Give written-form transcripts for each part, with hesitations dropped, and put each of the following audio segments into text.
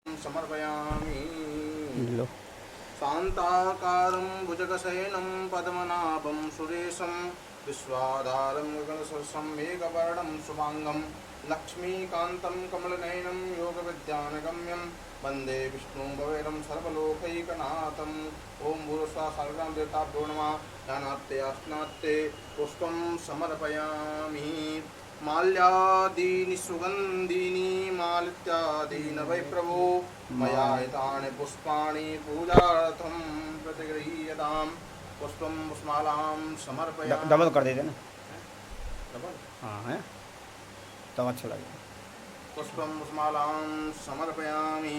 समर्पयामि। लो शान्ताकारं भुजगशयनं पद्मनाभं सुरेशं विश्वाधारं गगनसदृशं मेघवर्णं शुभांगं लक्ष्मीकान्तं कमलनयनं योगविद्यानगम्यं वन्दे विष्णुं भवेरं सर्वलोकैकनाथम्। ॐ भूर्भुवः सर्वं देवताभ्यो नमः। ध्यानार्थे अस्नात्ते पुष्पं समर्पयामि। माल्यादीनि सुगन्धीनि मालित्यादीनि वै प्रभो मया एतानि पुष्पाणि पूजार्थं प्रतिगृह्यतां। पुष्पं पुष्पमालां समर्पयामि। डबल कर देते ना। डबल? हाँ है तब अच्छा लगेगा। पुष्पं पुष्पमालां समर्पयामि।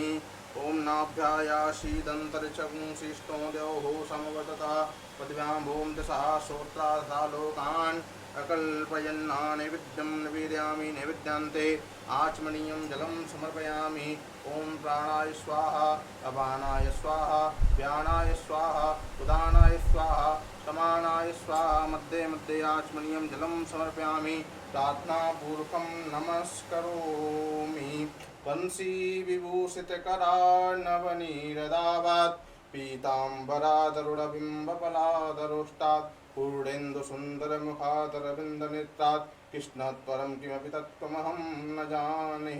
ॐ नाभ्यायासीदन्तरिक्षगुंशिष्टो द्यौः समवतता पृथिव्यां भूम दशा श्रोत्रार्था लोकान् अकल्पयन्ना नैवेद्यं निवेदयामि। नैवेद्यान्ते आचमनीयं जलं समर्पयामि। ॐ प्राणाय स्वाहा अपानाय स्वाहा व्यानाय स्वाहा उदानाय स्वाहा समानाय स्वाहा मध्ये मध्ये आचमनीयं जलं समर्पयामि। प्रार्थनापूर्वकं नमस्करोमि। वंशी विभूषितकरार्णवनीरदावात् पीताम्बरादरुणबिम्बफलादरोष्टात् पूर्णेन्दुसुन्दरमुखादरविन्दनेत्रात् कृष्णात् परं किमपि तत्त्वमहं न जाने।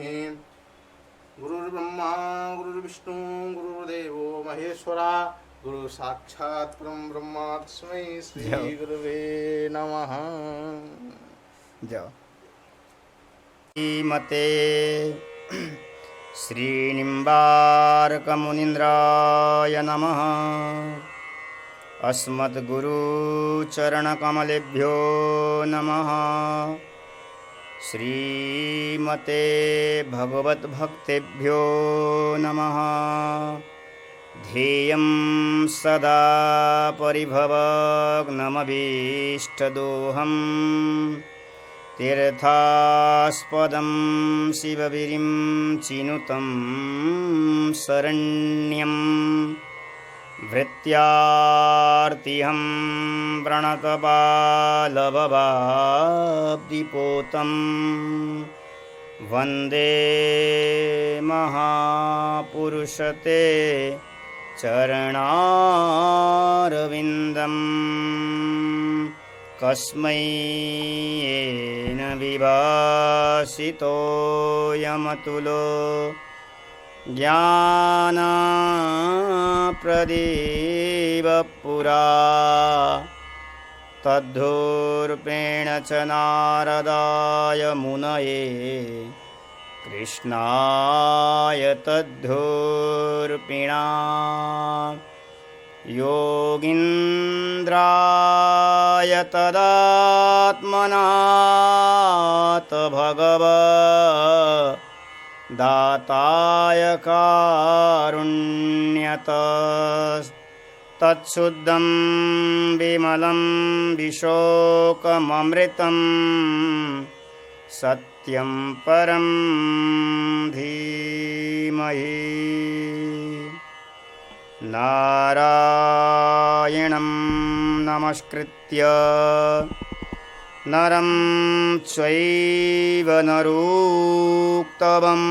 गुरुर्ब्रह्मा गुरुर्विष्णु गुरुर्देवो महेश्वरा गुरु साक्षात् परं ब्रह्म तस्मै श्री गुरुवे नमः। जाओ मते श्रीनिम्बार्कमुनीन्द्राय नमः। अस्मद्गुरुचरणकमलेभ्यो नमः। श्रीमते भगवद्भक्तेभ्यो नमः। ध्येयं सदा परिभवग्नमभीष्टदोहम् तीर्थास्पदं शिवगिरिं चिनुतं शरण्यं भृत्यार्तिहं व्रणतबालभवाब्धिपोतं वन्दे महापुरुषते चरणारविन्दम्। कस्मै येन विभासितोऽयमतुलो ज्ञानप्रदीपपुरा तद्धूर्पेण च नारदाय मुनये कृष्णाय तद्धूर्पिणा योगीन्द्राय तदात्मनाथ भगवदाताय कारुण्यत तत्शुद्धं विमलं विशोकममृतं सत्यं परं धीमहि। नारायणं नमस्कृत्य नरं चैव नरोत्तमं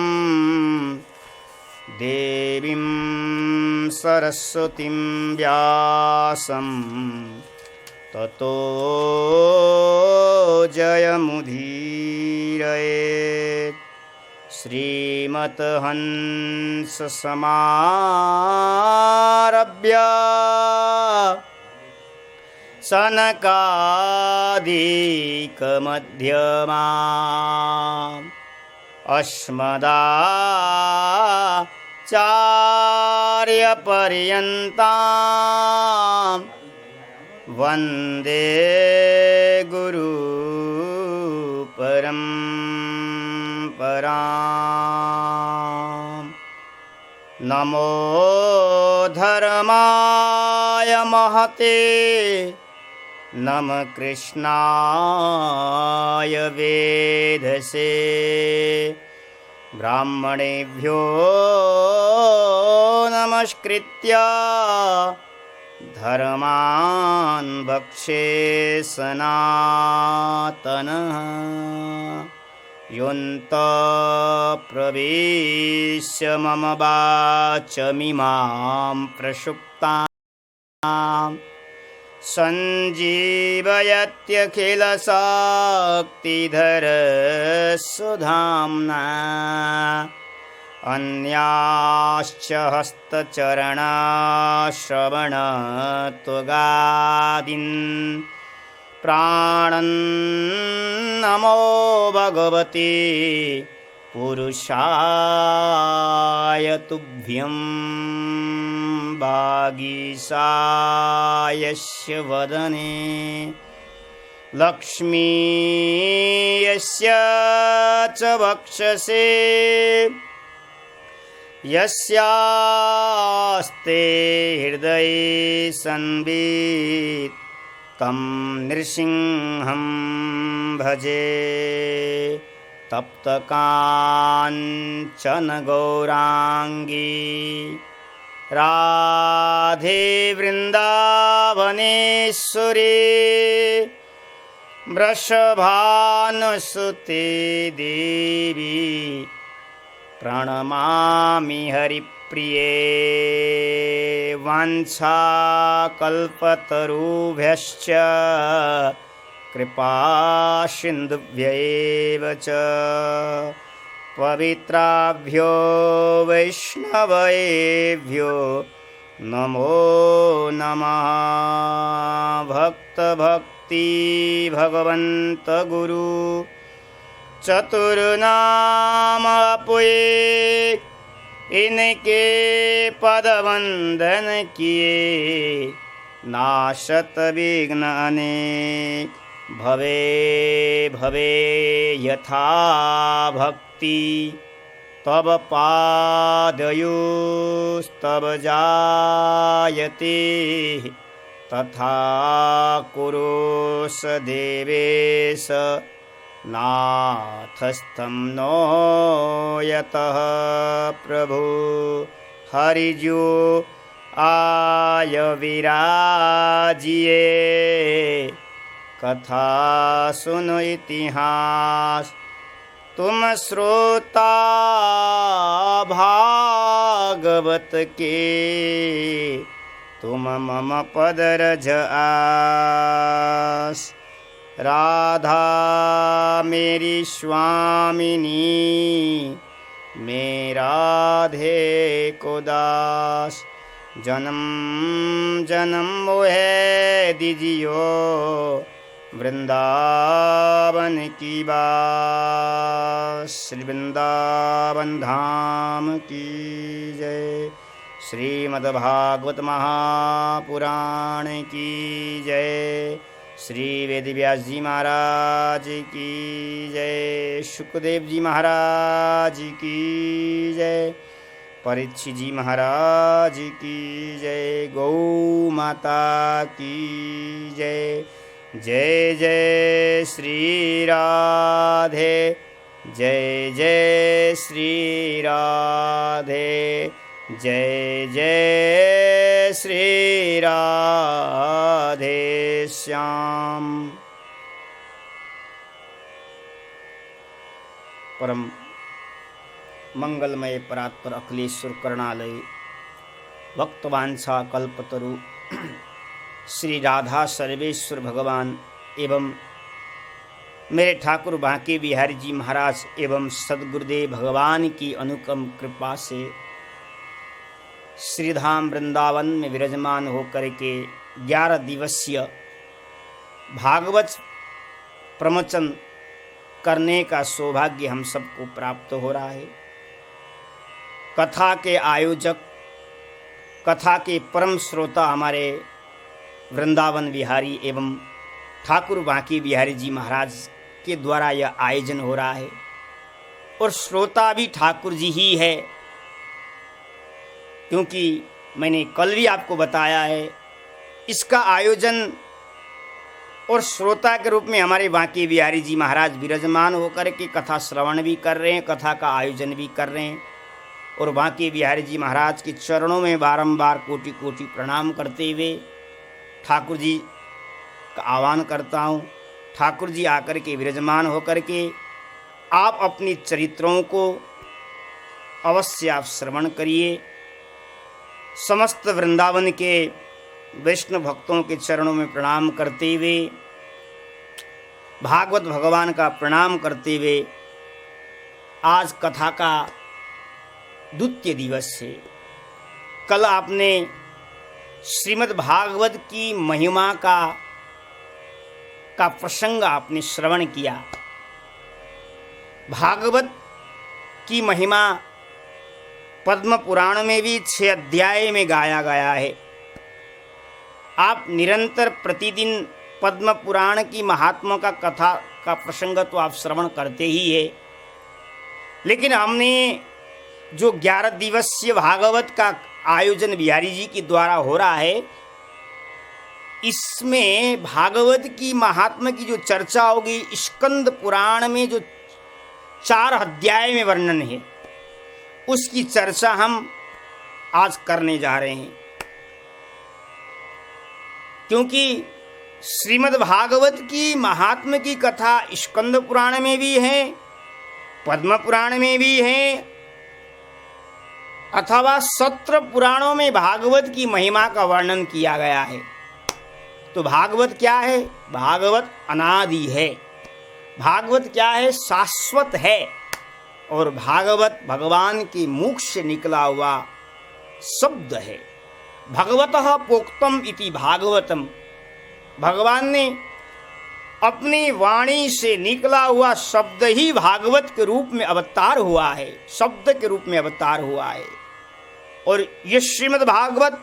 देवीं सरस्वतीं व्यासं ततो जयमुदीरयेत्। श्रीमद्हंससमारभ्य सनकादिकमध्यमा अस्मदाचार्यपर्यन्तां वन्दे गुरुपरम्पराम्। नमो धर्माय महते नमः कृष्णाय वेधसे ब्राह्मणेभ्यो नमस्कृत्य धर्मान् भक्षे सनातनः योऽन्तःप्रविश्य मम वाचमिमां प्रसुप्ताम् सञ्जीवयत्यखिलशक्तिधरस्वधाम्ना अन्याश्च हस्तचरणाश्रवणत्वगादीन् प्राणन्नमो भगवते पुरुषाय तुभ्यं वागीशायस्य वदने लक्ष्मीयस्य च वक्षसे यस्यास्ते हृदये संवित् तं नृसिंहं भजे तप्तकाञ्चन गौराङ्गी राधे वृन्दावनेश्वरी वृषभानुसुते देवी प्रणमामि हरिप्रिये वाञ्छाकल्पतरुभ्यश्च कृपासिन्धुभ्यैव च पवित्राभ्यो वैष्णवेभ्यो नमो नमः भक्तभक्ति भगवन्त गुरु चतुर्नाम पुए इनके पदवंदन किए नाशत विघ्न अनेक भवे भवे यथा भक्ति तब पादयोस्तव जायते तथा कुरु स देवेश नाथस्थं नो यतः प्रभु हरिजो आय विराजिए कथा सुनो इतिहास तुम श्रोता भागवत के तुम मम पदरज आस राधा मेरी स्वामिनी मैं राधे को दास जन्म जन्म मोहे दीजियो वृंदावन की बात श्री वृंदावन धाम की जय। श्रीमद्भागवत महापुराण की जय। श्री वेदव्यास जी महाराज की जय। शुकदेव जी महाराज की जय। परीक्षित जी महाराज की जय। गौ माता की जय। जय जय श्री राधे जय जय श्री राधे जय जय श्री राधे श्याम। परम मंगलमय परात्पर अखिलेश्वर करुणालय भक्तवांछा कल्पतरु श्री राधा सर्वेश्वर भगवान एवं मेरे ठाकुर बांके बिहारी जी महाराज एवं सद्गुरुदेव भगवान की अनुपम कृपा से श्रीधाम वृंदावन में विराजमान होकर के 11 दिवसीय भागवत प्रवचन करने का सौभाग्य हम सबको प्राप्त हो रहा है। कथा के आयोजक, कथा के परम श्रोता हमारे वृंदावन बिहारी एवं ठाकुर बांके बिहारी जी महाराज के द्वारा यह आयोजन हो रहा है और श्रोता भी ठाकुर जी ही है, क्योंकि मैंने कल भी आपको बताया है इसका आयोजन और श्रोता के रूप में हमारे बांके बिहारी जी महाराज विराजमान होकर के कथा श्रवण भी कर रहे हैं, कथा का आयोजन भी कर रहे हैं। और बांके बिहारी जी महाराज के चरणों में बारंबार कोटि कोटि प्रणाम करते हुए ठाकुर जी का आह्वान करता हूँ। ठाकुर जी आकर के विराजमान होकर के आप अपनी चरित्रों को अवश्य आप श्रवण करिए। समस्त वृंदावन के वैष्णव भक्तों के चरणों में प्रणाम करते हुए, भागवत भगवान का प्रणाम करते हुए, आज कथा का द्वितीय दिवस है। कल आपने श्रीमद् भागवत की महिमा का प्रसंग आपने श्रवण किया। भागवत की महिमा पद्म पुराण में भी 6 अध्याय में गाया गया है। आप निरंतर प्रतिदिन पद्म पुराण की महात्मा का कथा का प्रसंग तो आप श्रवण करते ही है, लेकिन हमने जो 11 दिवसीय भागवत का आयोजन बिहारी जी के द्वारा हो रहा है, इसमें भागवत की महात्मा की जो चर्चा होगी, स्कंद पुराण में जो 4 अध्याय में वर्णन है, उसकी चर्चा हम आज करने जा रहे हैं। क्योंकि श्रीमद् भागवत की महात्मा की कथा स्कंद पुराण में भी है, पद्म पुराण में भी है, अथवा 17 पुराणों में भागवत की महिमा का वर्णन किया गया है। तो भागवत क्या है? भागवत अनादि है। भागवत क्या है? शाश्वत है। और भागवत भगवान के मुख से निकला हुआ शब्द है। भगवतः प्रोक्तम इति भागवतम। भगवान ने अपनी वाणी से निकला हुआ शब्द ही भागवत के रूप में अवतार हुआ है, शब्द के रूप में अवतार हुआ है। और ये श्रीमद् भागवत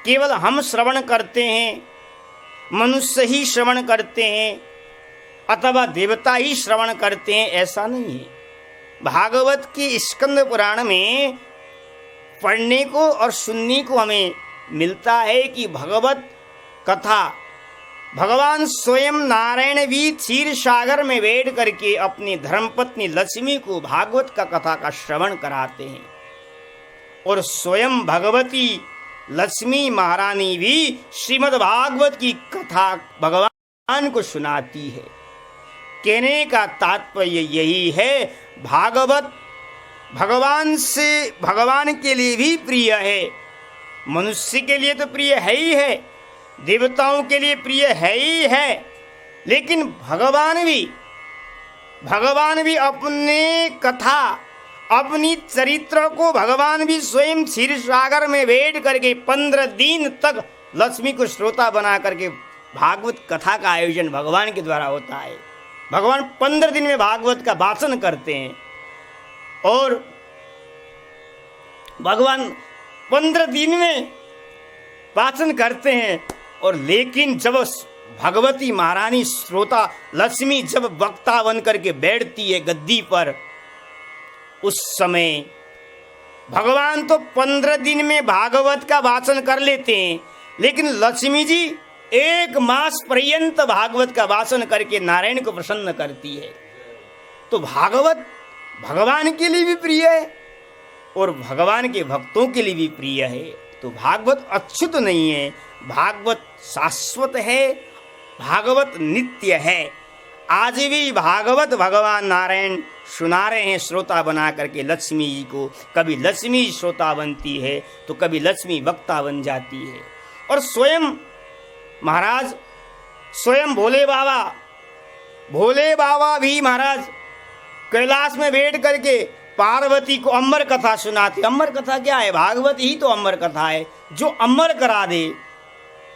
केवल हम श्रवण करते हैं, मनुष्य ही श्रवण करते हैं, अथवा देवता ही श्रवण करते हैं, ऐसा नहीं है। भागवत की स्कंद पुराण में पढ़ने को और सुनने को हमें मिलता है कि भगवत कथा भगवान स्वयं नारायण भी क्षीर सागर में बैठ करके अपनी धर्मपत्नी लक्ष्मी को भागवत का कथा का श्रवण कराते हैं। और स्वयं भगवती लक्ष्मी महारानी भी श्रीमद् भागवत की कथा भगवान को सुनाती है। कहने का तात्पर्य यही है, भागवत भगवान के लिए भी प्रिय है। मनुष्य के लिए तो प्रिय है ही है, देवताओं के लिए प्रिय है ही है, लेकिन भगवान भी अपने कथा, अपनी चरित्र को भगवान भी स्वयं क्षीर सागर में बैठ करके 15 दिन तक लक्ष्मी को श्रोता बना करके भागवत कथा का आयोजन भगवान के द्वारा होता है। भगवान 15 दिन में भागवत का वाचन करते हैं और भगवान 15 दिन में वाचन करते हैं। और लेकिन जब भगवती महारानी श्रोता लक्ष्मी जब वक्ता बन करके बैठती है गद्दी पर, उस समय भगवान तो 15 दिन में भागवत का वाचन कर लेते हैं, लेकिन लक्ष्मी जी 1 मास पर्यंत भागवत का वाचन करके नारायण को प्रसन्न करती है। तो भागवत भगवान के लिए भी प्रिय है और भगवान के भक्तों के लिए भी प्रिय है। तो भागवत अच्युत नहीं है, भागवत शाश्वत है, भागवत नित्य है। आज भी भागवत भगवान नारायण सुना रहे हैं श्रोता बना करके लक्ष्मी जी को। कभी लक्ष्मी श्रोता बनती है तो कभी लक्ष्मी वक्ता बन जाती है। और स्वयं महाराज, स्वयं भोले बाबा भी महाराज कैलाश में बैठ करके पार्वती को अमर कथा सुनाते। अमर कथा क्या है? भागवत ही तो अमर कथा है, जो अमर करा दे,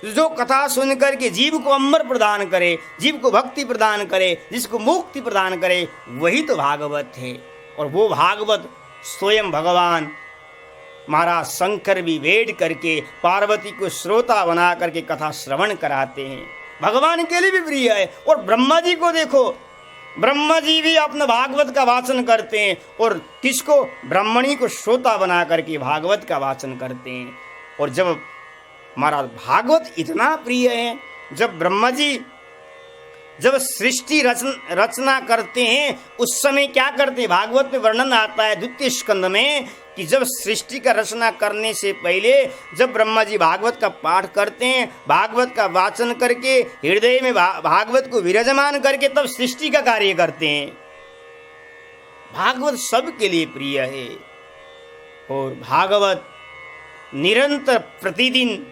जो कथा सुन करके जीव को अमर प्रदान करे, जीव को भक्ति प्रदान करे, जिसको मुक्ति प्रदान करे, वही तो भागवत है। और वो भागवत स्वयं भगवान महाराज शंकर भी बैठ करके पार्वती को श्रोता बना करके कथा श्रवण कराते हैं। भगवान के लिए भी प्रिय है। और ब्रह्मा जी को देखो, ब्रह्मा जी भी अपना भागवत का वाचन करते हैं और किसको? ब्रह्मणी को श्रोता बना करके भागवत का वाचन करते हैं। और जब महाराज भागवत इतना प्रिय है, जब ब्रह्मा जी जब सृष्टि रचना करते हैं उस समय क्या करते हैं? भागवत में वर्णन आता है द्वितीय स्कंद में कि जब सृष्टि का रचना करने से पहले जब ब्रह्मा जी भागवत का पाठ करते हैं, भागवत का वाचन करके हृदय में भागवत को विराजमान करके तब सृष्टि का कार्य करते हैं। भागवत सबके लिए प्रिय है। और भागवत निरंतर प्रतिदिन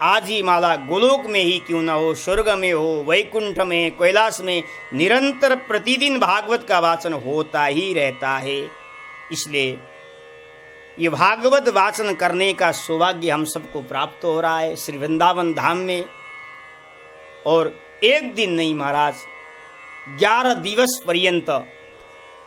आजी माला गोलोक में ही क्यों ना हो, स्वर्ग में हो, वैकुंठ में, कैलाश में, निरंतर प्रतिदिन भागवत का वाचन होता ही रहता है। इसलिए ये भागवत वाचन करने का सौभाग्य हम सबको प्राप्त हो रहा है श्री वृंदावन धाम में। और एक दिन नहीं महाराज, 11 दिवस पर्यंत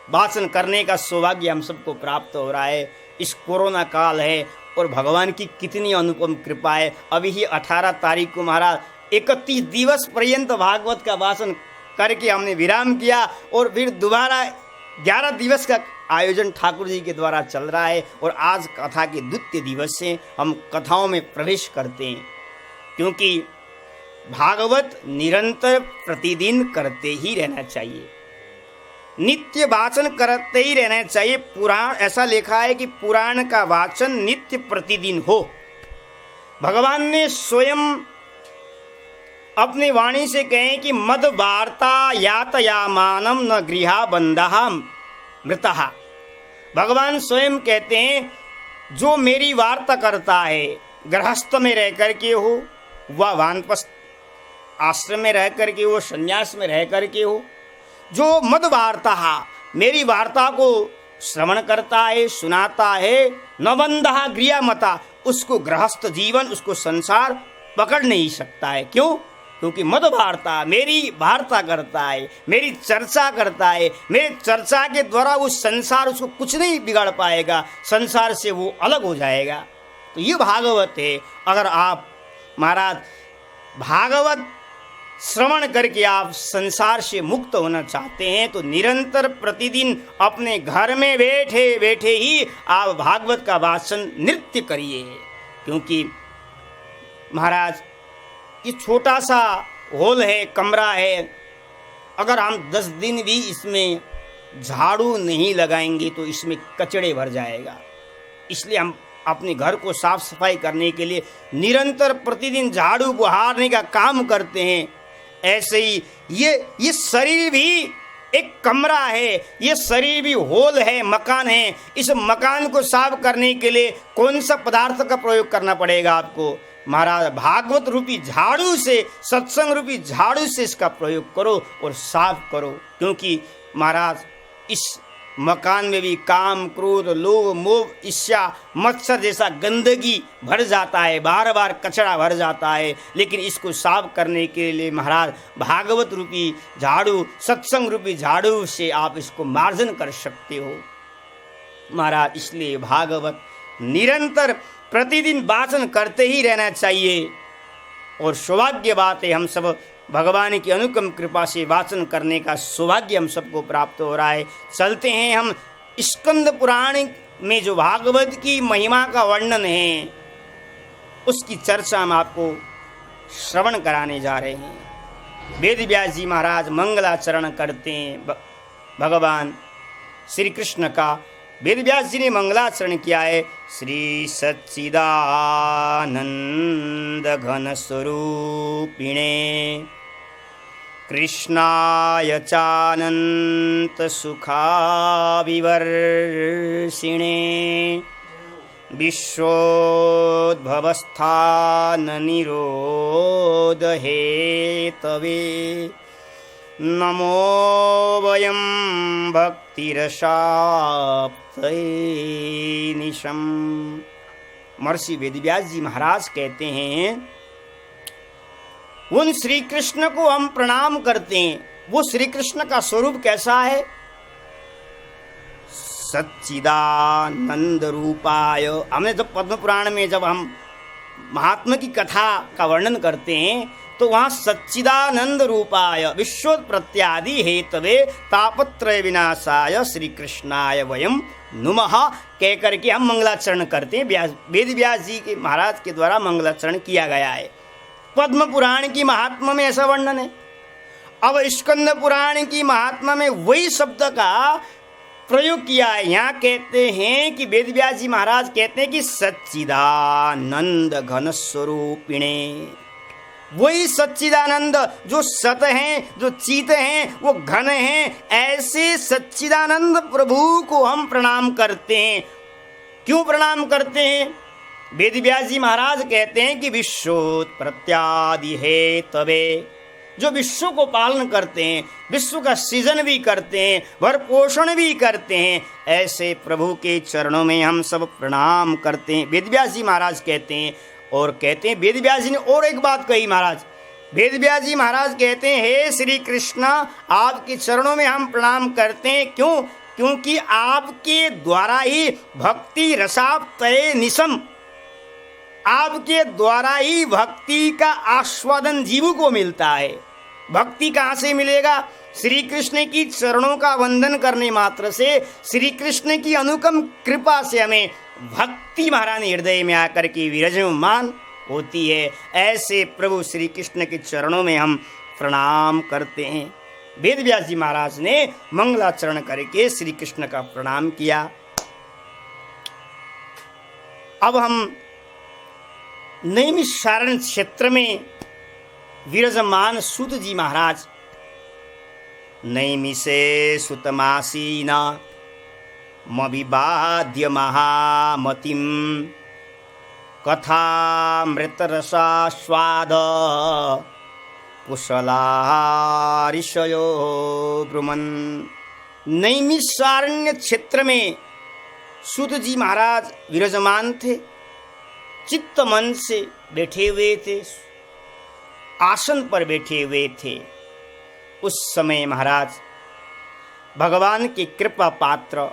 वाचन करने का सौभाग्य हम सबको प्राप्त हो रहा है। इस कोरोना काल है और भगवान की कितनी अनुपम कृपा है। अभी ही 18 तारीख को महाराज 31 दिवस पर्यंत भागवत का वाचन करके हमने विराम किया और फिर दोबारा 11 दिवस का आयोजन ठाकुर जी के द्वारा चल रहा है। और आज कथा के द्वितीय दिवस से हम कथाओं में प्रवेश करते हैं, क्योंकि भागवत निरंतर प्रतिदिन करते ही रहना चाहिए, नित्य वाचन करते ही रहना चाहिए। पुराण ऐसा लिखा है कि पुराण का वाचन नित्य प्रतिदिन हो। भगवान ने स्वयं अपनी वाणी से कहे कि मद वार्ता यातयामानम न गृहा बंधा मृतः। भगवान स्वयं कहते हैं जो मेरी वार्ता करता है, गृहस्थ में रह करके हो, वह वानप्रस्थ आश्रम में रह करके हो, संन्यास में रह करके हो, जो मद वार्ता मेरी वार्ता को श्रवण करता है, सुनाता है, न बंधा गृह मता, उसको गृहस्थ जीवन, उसको संसार पकड़ नहीं सकता है। क्यों? क्योंकि मद वार्ता मेरी वार्ता करता है, मेरी चर्चा करता है, मेरी चर्चा के द्वारा वो संसार उसको कुछ नहीं बिगाड़ पाएगा, संसार से वो अलग हो जाएगा। तो ये भागवत है। अगर आप महाराज भागवत श्रवण करके आप संसार से मुक्त होना चाहते हैं तो निरंतर प्रतिदिन अपने घर में बैठे बैठे ही आप भागवत का वाचन नृत्य करिए। क्योंकि महाराज ये छोटा सा हॉल है, कमरा है, अगर हम 10 दिन भी इसमें झाड़ू नहीं लगाएंगे तो इसमें कचड़े भर जाएगा। इसलिए हम अपने घर को साफ सफाई करने के लिए निरंतर प्रतिदिन झाड़ू बहारने का काम करते हैं। ऐसे ही ये शरीर भी एक कमरा है, ये शरीर भी हॉल है, मकान है। इस मकान को साफ करने के लिए कौन सा पदार्थ का प्रयोग करना पड़ेगा आपको? महाराज भागवत रूपी झाड़ू से, सत्संग रूपी झाड़ू से इसका प्रयोग करो और साफ करो। क्योंकि महाराज इस मकान में भी काम, क्रोध, लोभ, मोह, ईर्ष्या, मत्सर जैसा गंदगी भर जाता है, बार बार कचरा भर जाता है। लेकिन इसको साफ करने के लिए महाराज भागवत रूपी झाड़ू, सत्संग रूपी झाड़ू से आप इसको मार्जन कर सकते हो महाराज। इसलिए भागवत निरंतर प्रतिदिन वाचन करते ही रहना चाहिए। और सौभाग्य बात है, हम सब भगवान की अनुकम कृपा से वाचन करने का सौभाग्य हम सबको प्राप्त हो रहा है। चलते हैं हम स्कंद पुराण में जो भागवत की महिमा का वर्णन है उसकी चर्चा हम आपको श्रवण कराने जा रहे हैं। वेद व्यास जी महाराज मंगलाचरण करते हैं भगवान श्री कृष्ण का। वेद व्यास जी ने मंगलाचरण किया है। श्री सच्चिदानंद घन स्वरूपिणे कृष्णाय चानंत सुखाविवर्षिणे विश्वोद्भवस्थान निरोध हेतवे नमो वयं भक्तिरसाप्तये निशम। महर्षि वेदव्यास जी महाराज कहते हैं उन श्री कृष्ण को हम प्रणाम करते हैं। वो श्री कृष्ण का स्वरूप कैसा है? सच्चिदानंद रूपाय। हमने जब पद्म पुराण में जब हम महात्मा की कथा का वर्णन करते हैं तो वहाँ सच्चिदानंद रूपाय विश्वोत्पत्त्यादि हेतवे तापत्रय विनाशाय श्री कृष्णाय वयम नुमः कह करके हम मंगलाचरण करते हैं। वेद व्यास जी के महाराज के द्वारा मंगलाचरण किया गया है। पद्म पुराण की महात्मा में ऐसा वर्णन है। अब स्कंद पुराण की महात्मा में वही शब्द का प्रयोग किया है। यहाँ कहते हैं कि वेद व्यास जी महाराज कहते हैं कि सच्चिदानंद घन स्वरूपिणे। वही सच्चिदानंद जो सत हैं, जो चित हैं, वो घन हैं, ऐसे सच्चिदानंद प्रभु को हम प्रणाम करते हैं। क्यों प्रणाम करते हैं? वेद व्यास जी महाराज कहते हैं कि विश्वोत्पत्त्यादि है तबे, जो विश्व को पालन करते हैं, विश्व का सृजन भी करते हैं, भर पोषण भी करते हैं, ऐसे प्रभु के चरणों में हम सब प्रणाम करते हैं। वेद व्यास जी महाराज कहते हैं। और कहते हैं, वेद व्यास जी ने और एक बात कही महाराज, वेद व्यास जी महाराज कहते हैं, हे श्री कृष्ण, आपके चरणों में हम प्रणाम करते हैं। क्यों? क्योंकि आपके द्वारा ही भक्ति रसाप्तये निशम, आपके द्वारा ही भक्ति का आस्वादन जीव को मिलता है। भक्ति कहाँ से मिलेगा? श्री कृष्ण की चरणों का वंदन करने मात्र से, श्री कृष्ण की अनुपम कृपा से हमें भक्ति महारानी हृदय में आकर के विराजमान होती है। ऐसे प्रभु श्री कृष्ण के चरणों में हम प्रणाम करते हैं। वेद व्यास जी महाराज ने मंगलाचरण करके श्री कृष्ण का प्रणाम किया। अब हम नैमिषारण्य क्षेत्र में विराजमान सूत जी महाराज, नैमिषे सुतमासीना मविवाद्य महामतिम कथामृतरसास्वाद कुशला ऋषयो ब्रुमन्। नैमिषारण्य क्षेत्र में सूत जी महाराज विराजमान थे, चित्त मन से बैठे हुए थे, आसन पर बैठे हुए थे। उस समय महाराज भगवान के कृपा पात्र,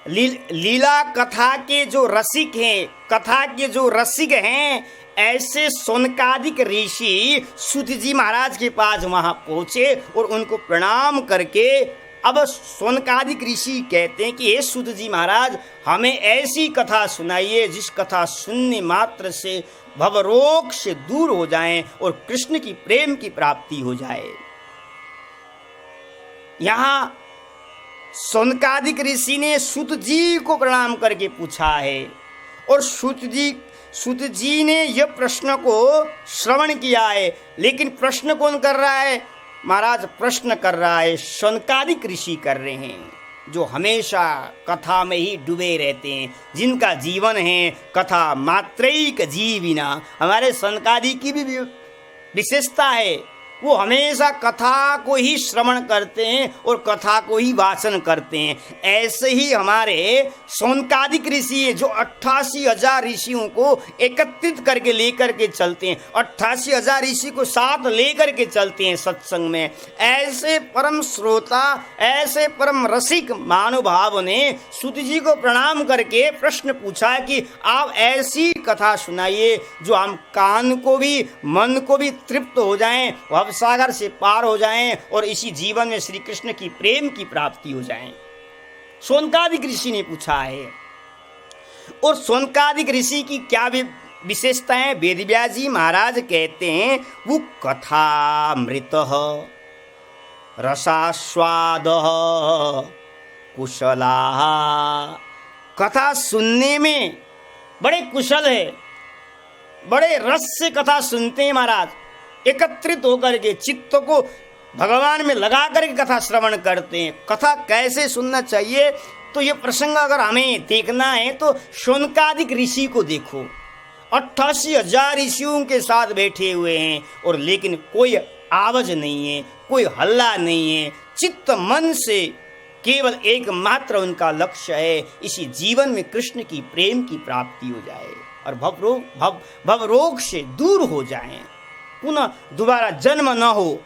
लीला कथा के जो रसिक हैं, कथा के जो रसिक हैं, ऐसे सोनकादिक ऋषि सूत जी महाराज के पास वहां पहुंचे और उनको प्रणाम करके, अब सोनकादिक ऋषि कहते हैं कि हे सूत जी महाराज, हमें ऐसी कथा सुनाइए जिस कथा सुनने मात्र से भवरोग से दूर हो जाएं और कृष्ण की प्रेम की प्राप्ति हो जाए। यहाँ सोनकादिक ऋषि ने सूत जी को प्रणाम करके पूछा है और सूत जी ने यह प्रश्न को श्रवण किया है। लेकिन प्रश्न कौन कर रहा है महाराज? प्रश्न कर रहा है सोनकादिक ऋषि कर रहे हैं, जो हमेशा कथा में ही डूबे रहते हैं, जिनका जीवन है कथा मात्रैक जीविना। हमारे सोनकादिक की भी विशेषता है, वो हमेशा कथा को ही श्रवण करते हैं और कथा को ही वाचन करते हैं। ऐसे ही हमारे सोनकादिक ऋषि है, जो 88,000 ऋषियों को एकत्रित करके लेकर के चलते हैं, 88,000 ऋषि को साथ लेकर के चलते हैं सत्संग में। ऐसे परम श्रोता, ऐसे परम रसिक महानुभाव ने सूत जी को प्रणाम करके प्रश्न पूछा कि आप ऐसी कथा सुनाइए जो हम कान को भी, मन को भी तृप्त हो जाएं, सागर से पार हो जाएं और इसी जीवन में श्री कृष्ण की प्रेम की प्राप्ति हो जाए। सोनकादिक ऋषि ने पूछा है। और सोनकादिक ऋषि की क्या विशेषता है? वेद व्यास जी महाराज कहते हैं, वो कथामृत रसास्वाद कुशला, कथा सुनने में बड़े कुशल है, बड़े रस से कथा सुनते हैं महाराज। एकत्रित होकर के चित्त को भगवान में लगा करके कथा श्रवण करते हैं। कथा कैसे सुनना चाहिए, तो ये प्रसंग अगर हमें देखना है तो शौनकादिक ऋषि को देखो। 88,000 ऋषियों के साथ बैठे हुए हैं और लेकिन कोई आवाज नहीं है, कोई हल्ला नहीं है। चित्त मन से केवल एकमात्र उनका लक्ष्य है, इसी जीवन में कृष्ण की प्रेम की प्राप्ति हो जाए और भवरोग से दूर हो जाएं, पुनः दोबारा जन्म न हो।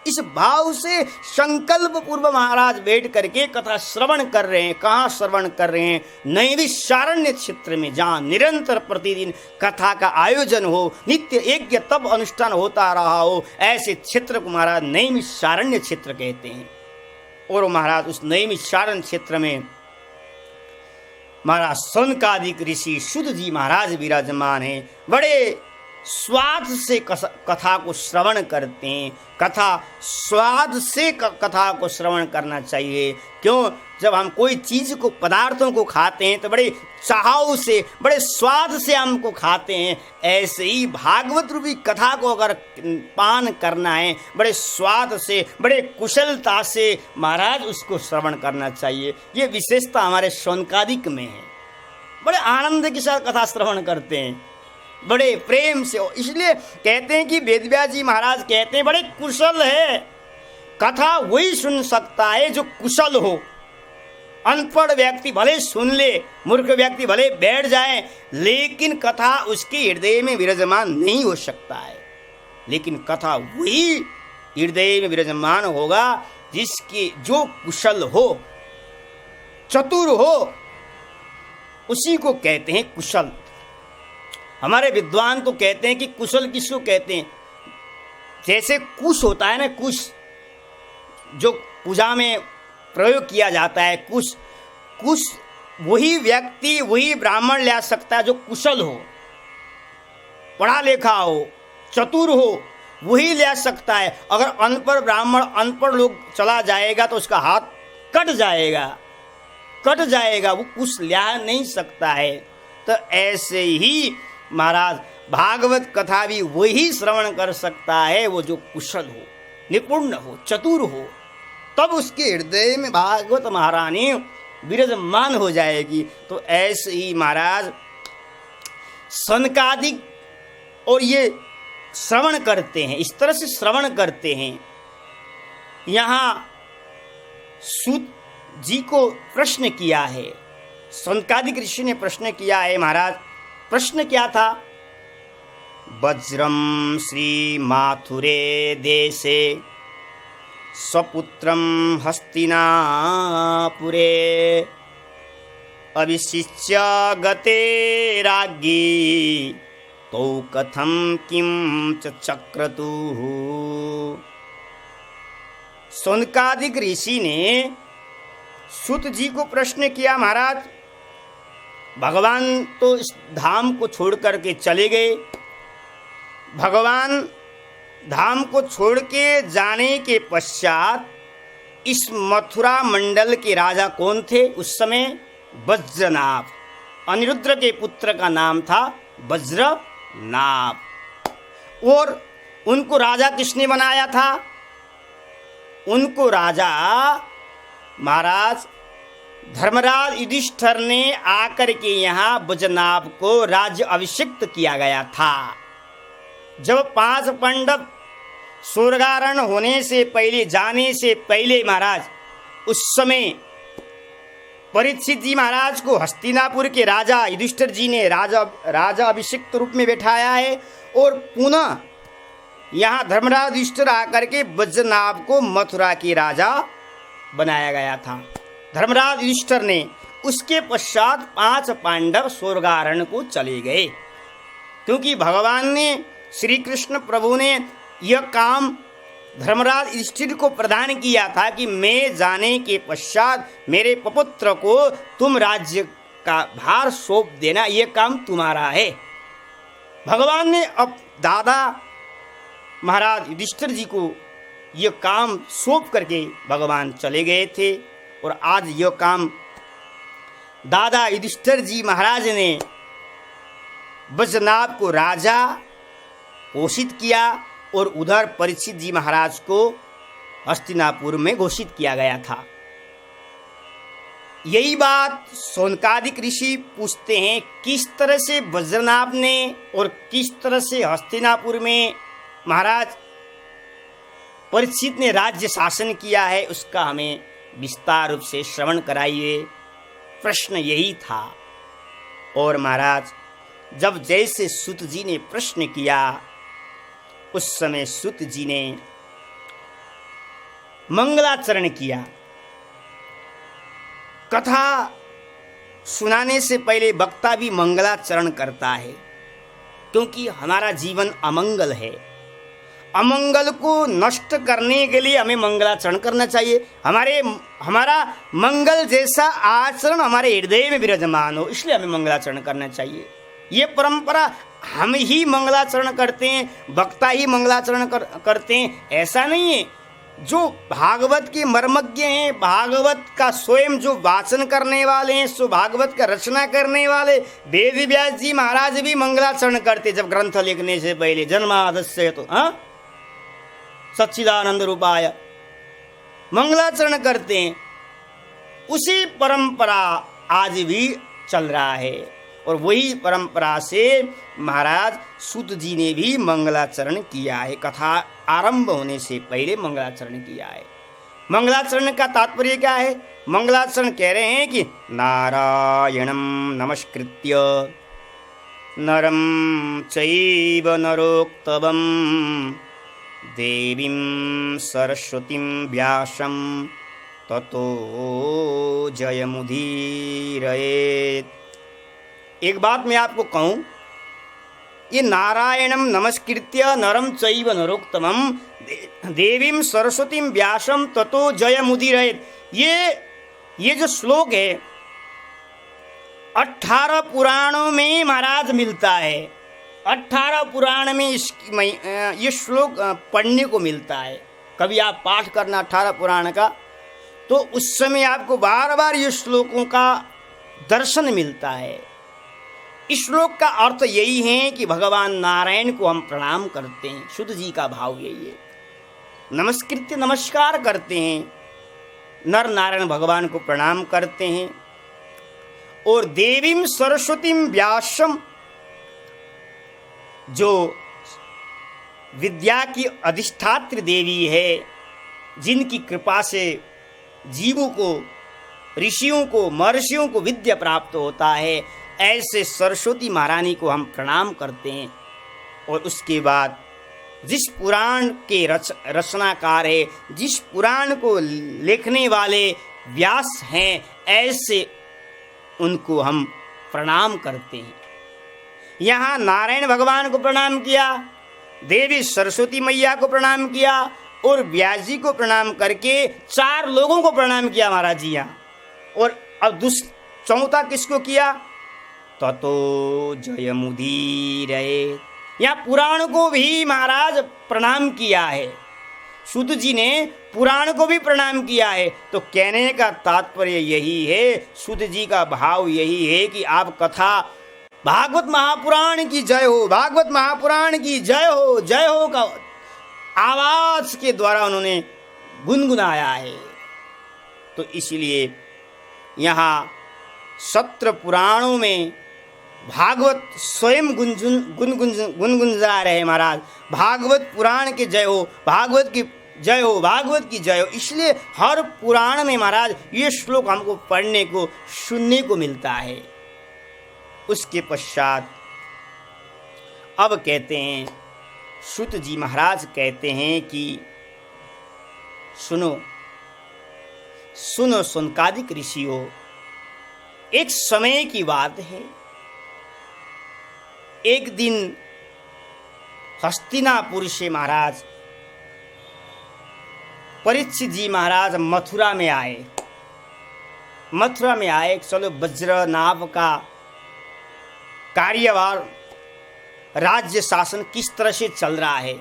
इस भाव से संकल्प पूर्व महाराज बैठ करके कथा श्रवण कर रहे हैं। कहाँ श्रवण कर रहे हैं? नैमिषारण्य क्षेत्र में, जहाँ निरंतर प्रतिदिन कथा का आयोजन हो, नित्य यज्ञ तप अनुष्ठान होता रहा हो, ऐसे क्षेत्र को महाराज नैमिषारण्य क्षेत्र कहते हैं। और महाराज उस नैमिषारण्य क्षेत्र में महाराज सनकादिक ऋषि सूत जी महाराज विराजमान हैं। बड़े स्वाद से कथा को श्रवण करते हैं। कथा स्वाद से कथा को श्रवण करना चाहिए। क्यों? जब हम कोई चीज़ को, पदार्थों को खाते हैं तो बड़े चाव से, बड़े स्वाद से हमको खाते हैं। ऐसे ही भागवत रूपी कथा को अगर पान करना है, बड़े स्वाद से, बड़े कुशलता से महाराज उसको श्रवण करना चाहिए। ये विशेषता हमारे शौनकादिक में है। बड़े आनंद के साथ कथा श्रवण करते हैं, बड़े प्रेम से। इसलिए कहते हैं कि वेदव्यास जी महाराज कहते हैं बड़े कुशल है। कथा वही सुन सकता है जो कुशल हो। अनपढ़ व्यक्ति भले सुन ले, मूर्ख व्यक्ति भले बैठ जाए, लेकिन कथा उसके हृदय में विराजमान नहीं हो सकता है। लेकिन कथा वही हृदय में विराजमान होगा जिसकी, जो कुशल हो, चतुर हो, उसी को कहते हैं कुशल। हमारे विद्वान तो कहते हैं कि कुशल किसको कहते हैं? जैसे कुश होता है ना, कुश जो पूजा में प्रयोग किया जाता है, कुश, कुश वही व्यक्ति, वही ब्राह्मण ले सकता है जो कुशल हो, पढ़ा लिखा हो, चतुर हो, वही ले सकता है। अगर अनपढ़ ब्राह्मण, अनपढ़ लोग चला जाएगा तो उसका हाथ कट जाएगा, कट जाएगा, वो कुछ ला नहीं सकता है। तो ऐसे ही महाराज भागवत कथा भी वही श्रवण कर सकता है वो जो कुशल हो, निपुण हो, चतुर हो। तब उसके हृदय में भागवत महारानी विराजमान हो जाएगी। तो ऐसे ही महाराज सनकादिक और ये श्रवण करते हैं, इस तरह से श्रवण करते हैं। यहाँ सूत जी को प्रश्न किया है, सनकादिक ऋषि ने प्रश्न किया है। महाराज प्रश्न क्या था? वज्रम श्री माथुरे देशे स्वपुत्रम हस्तिनापुरे अभिषिच्य गते राज्ञी तो कथम किम च चक्रतुः। सनकादिक ऋषि ने सूत जी को प्रश्न किया, महाराज भगवान तो इस धाम को छोड़ करके चले गए। भगवान धाम को छोड़ के जाने के पश्चात इस मथुरा मंडल के राजा कौन थे उस समय? वज्रनाभ। अनिरुद्ध के पुत्र का नाम था वज्रनाभ। और उनको राजा किसने बनाया था? उनको राजा महाराज धर्मराज युधिष्ठिर ने आकर के यहाँ वज्रनाभ को राज्य अभिषिक्त किया गया था। जब 5 पांडव स्वर्गारोहण होने से पहले, जाने से पहले महाराज, उस समय परीक्षित जी महाराज को हस्तिनापुर के राजा युधिष्ठिर जी ने राजा अभिषिक्त रूप में बैठाया है। और पुनः यहाँ धर्मराज युधिष्ठिर आकर के वज्रनाभ को मथुरा के राजा बनाया गया था धर्मराज युधिष्ठिर ने। उसके पश्चात 5 पांडव स्वर्गारोहण को चले गए, क्योंकि भगवान ने, श्री कृष्ण प्रभु ने यह काम धर्मराज युधिष्ठिर को प्रदान किया था कि मैं जाने के पश्चात मेरे पुत्र को तुम राज्य का भार सौंप देना, यह काम तुम्हारा है। भगवान ने अब दादा महाराज युधिष्ठिर जी को यह काम सौंप करके भगवान चले गए थे। और आज यह काम दादा युधिष्ठिर जी महाराज ने वज्रनाभ को राजा घोषित किया और उधर परीक्षित जी महाराज को हस्तिनापुर में घोषित किया गया था। यही बात सौनकादिक ऋषि पूछते हैं, किस तरह से वज्रनाभ ने और किस तरह से हस्तिनापुर में महाराज परीक्षित ने राज्य शासन किया है, उसका हमें विस्तार रूप से श्रवण कराइए। प्रश्न यही था। और महाराज जब जैसे सूत जी ने प्रश्न किया, उस समय सूत जी ने मंगलाचरण किया। कथा सुनाने से पहले वक्ता भी मंगलाचरण करता है, क्योंकि हमारा जीवन अमंगल है। अमंगल को नष्ट करने के लिए हमें मंगलाचरण करना चाहिए। हमारा मंगल जैसा आचरण हमारे हृदय में विराजमान हो, इसलिए हमें मंगलाचरण करना चाहिए। ये परंपरा हम ही मंगलाचरण करते हैं, वक्ता ही मंगलाचरण करते हैं, ऐसा नहीं है। जो भागवत के मर्मज्ञ हैं, भागवत का स्वयं जो वाचन करने वाले हैं, सो भागवत का रचना करने वाले वेद व्यास जी महाराज भी मंगलाचरण करते जब ग्रंथ लिखने से पहले, जन्मादस्य तो सच्चिदानंद रूपाय मंगलाचरण करते हैं। उसी परंपरा आज भी चल रहा है और वही परंपरा से महाराज सूत जी ने भी मंगलाचरण किया है। कथा आरंभ होने से पहले मंगलाचरण किया है। मंगलाचरण का तात्पर्य क्या है? मंगलाचरण कह रहे हैं कि नारायणं नमस्कृत्य नरं चैव नरोत्तमं देवीं सरस्वतीं व्यासं ततो जयमुदीरयेत्। एक बात मैं आपको कहूँ, ये नारायणं नमस्कृत्य नरं चैव नरोत्तमं देवीं सरस्वतीं व्यासं ततो जयमुदीरयेत्, ये जो श्लोक है 18 पुराणों में महाराज मिलता है। 18 पुराण में ये श्लोक पढ़ने को मिलता है। कभी आप पाठ करना 18 पुराण का, तो उस समय आपको बार बार ये श्लोकों का दर्शन मिलता है। इस श्लोक का अर्थ यही है कि भगवान नारायण को हम प्रणाम करते हैं। शुद्ध जी का भाव यही है, नमस्कृत्य नमस्कार करते हैं, नर नारायण भगवान को प्रणाम करते हैं। और देवीं सरस्वतीं व्यासम, जो विद्या की अधिष्ठात्री देवी है, जिनकी कृपा से जीवों को, ऋषियों को, महर्षियों को विद्या प्राप्त होता है, ऐसे सरस्वती महारानी को हम प्रणाम करते हैं। और उसके बाद जिस पुराण के रचनाकार है, जिस पुराण को लिखने वाले व्यास हैं, ऐसे उनको हम प्रणाम करते हैं। यहाँ नारायण भगवान को प्रणाम किया, देवी सरस्वती मैया को प्रणाम किया और व्यास जी को प्रणाम करके 4 लोगों को प्रणाम किया महाराज जी यहाँ। और अब चौथा किसको किया? ततो जयमुदीरयेत्, यहाँ पुराण को भी महाराज प्रणाम किया है। शुद्ध जी ने पुराण को भी प्रणाम किया है। तो कहने का तात्पर्य यही है, शुद्ध जी का भाव यही है कि आप कथा भागवत महापुराण की जय हो, भागवत महापुराण की जय हो, जय हो का आवाज के द्वारा उन्होंने गुनगुनाया है। तो इसलिए यहाँ 17 पुराणों में भागवत स्वयं गुनगुनजा रहे महाराज, भागवत पुराण के जय हो, भागवत की जय हो, भागवत की जय हो। इसलिए हर पुराण में महाराज ये श्लोक हमको पढ़ने को, सुनने को मिलता है। उसके पश्चात अब कहते हैं, सूत जी महाराज कहते हैं कि सुनो सुनो सुनकादिक ऋषियों, एक समय की बात है। एक दिन हस्तिनापुर से महाराज परीक्षित जी महाराज मथुरा में आए। मथुरा में आए, चलो वज्रनाभ का कार्यभार, राज्य शासन किस तरह से चल रहा है,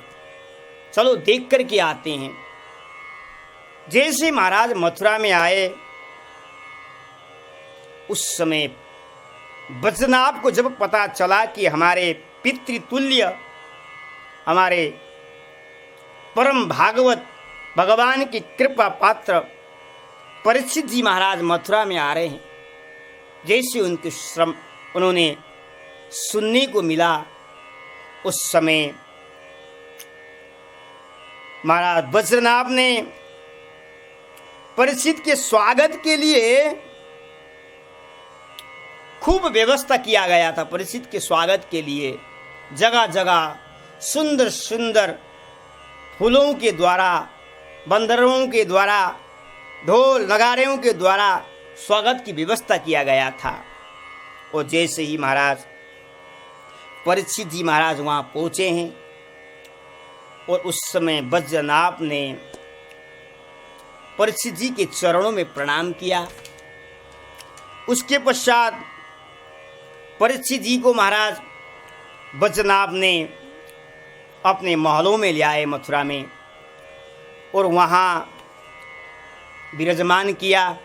चलो देख कर के आते हैं। जैसे महाराज मथुरा में आए, उस समय वज्रनाभ को जब पता चला कि हमारे पितृतुल्य, हमारे परम भागवत भगवान की कृपा पात्र परीक्षित जी महाराज मथुरा में आ रहे हैं, जैसे उनके श्रम उन्होंने सुनने को मिला, उस समय महाराज वज्रनाभ ने परीक्षित के स्वागत के लिए खूब व्यवस्था किया गया था। परीक्षित के स्वागत के लिए जगह जगह सुंदर सुंदर फूलों के द्वारा, बंदरों के द्वारा, ढोल नगाड़ों के द्वारा स्वागत की व्यवस्था किया गया था। और जैसे ही महाराज परीक्षित जी महाराज वहाँ पहुँचे हैं, और उस समय वज्रनाभ ने परीक्षित जी के चरणों में प्रणाम किया। उसके पश्चात परीक्षित जी को महाराज वज्रनाभ ने अपने महलों में ले आए मथुरा में, और वहाँ विराजमान किया।